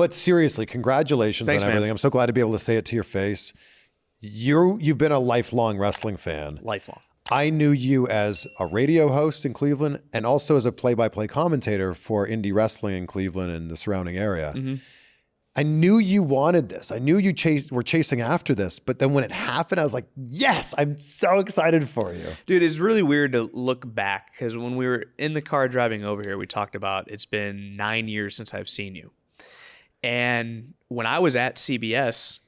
But seriously, congratulations Thanks, on everything. man. I'm so glad to be able to say it to your face. You've been a lifelong wrestling fan. Lifelong. I knew you as a radio host in Cleveland and also as a play-by-play commentator for indie wrestling in Cleveland and the surrounding area. Mm-hmm. I knew you wanted this. I knew you were chasing after this. But then when it happened, I was like, yes, I'm so excited for you. Dude, it's really weird to look back because when we were in the car driving over here, we talked about it's been 9 years since I've seen you. And when I was at CBS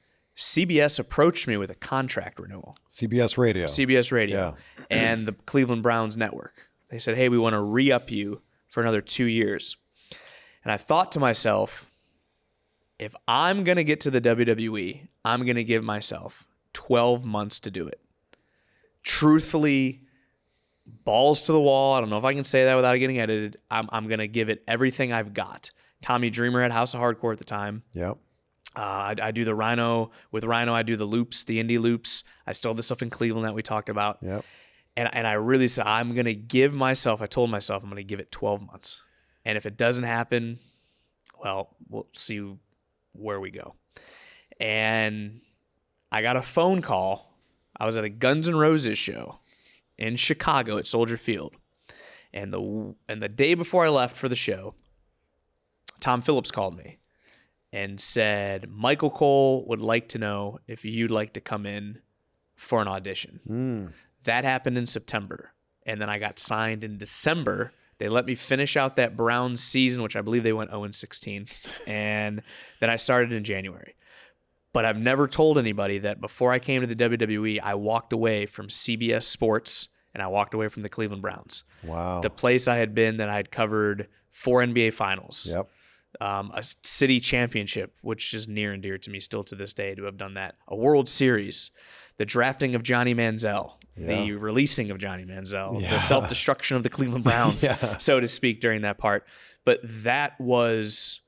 approached me with a contract renewal. CBS Radio. CBS Radio and the Cleveland Browns network. They said, hey, we want to re-up you for another 2 years. And I thought to myself, if I'm going to get to the WWE, I'm going to give myself 12 months to do it. Truthfully, balls to the wall. I don't know if I can say that without getting edited. I'm going to give it everything I've got. Tommy Dreamer had House of Hardcore at the time. Yep. I do the Rhino. With Rhino, I do the loops, the indie loops. I still have the stuff in Cleveland that we talked about. Yep. And I really said, I told myself I'm going to give it 12 months. And if it doesn't happen, well, we'll see where we go. And I got a phone call. I was at a Guns N' Roses show in Chicago at Soldier Field. And the day before I left for the show, Tom Phillips called me and said, Michael Cole would like to know if you'd like to come in for an audition. That happened in September. And then I got signed in December. They let me finish out that Browns season, which I believe they went 0-16. And then I started in January. But I've never told anybody that before I came to the WWE, I walked away from CBS Sports and I walked away from the Cleveland Browns. Wow. The place I had been that I had covered 4 NBA finals. Yep. A city championship, which is near and dear to me still to this day to have done that. A World Series, the drafting of Johnny Manziel, the releasing of Johnny Manziel, the self-destruction of the Cleveland Browns, so to speak, during that part. But that was,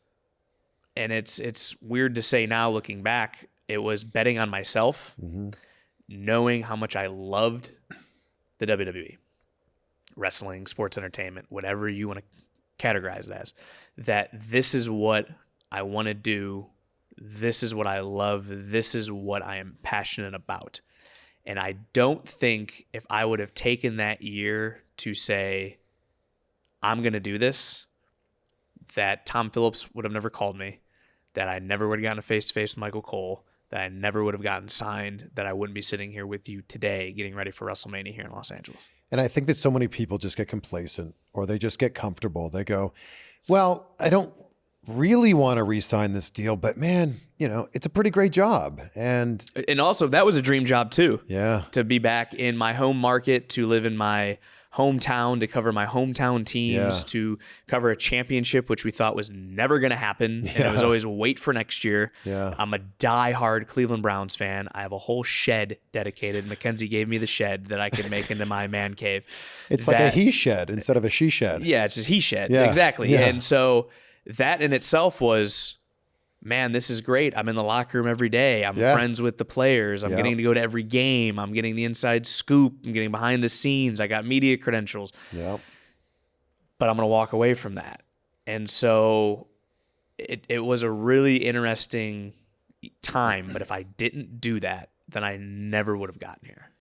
and it's weird to say now looking back, it was betting on myself, knowing how much I loved the WWE, wrestling, sports entertainment, whatever you want to categorize it as, that this is what I want to do. This is what I love. This is what I am passionate about. And I don't think if I would have taken that year to say, I'm going to do this, that Tom Phillips would have never called me, that I never would have gotten a face-to-face with Michael Cole, that I never would have gotten signed, that I wouldn't be sitting here with you today getting ready for WrestleMania here in Los Angeles. And I think that so many people just get complacent or they just get comfortable. They go, well, I don't really want to re-sign this deal, but man, it's a pretty great job. And also that was a dream job too. Yeah. To be back in my home market, to live in my hometown, to cover my hometown teams, to cover a championship, which we thought was never going to happen. And it was always wait for next year. Yeah. I'm a diehard Cleveland Browns fan. I have a whole shed dedicated. Mackenzie gave me the shed that I could make into my man cave. It's like a he shed instead of a she shed. Yeah, it's just he shed. Yeah. Exactly. Yeah. And so that in itself was, man, this is great. I'm in the locker room every day. I'm friends with the players. I'm getting to go to every game. I'm getting the inside scoop. I'm getting behind the scenes. I got media credentials. Yep. But I'm going to walk away from that. And so it was a really interesting time. But if I didn't do that, then I never would have gotten here.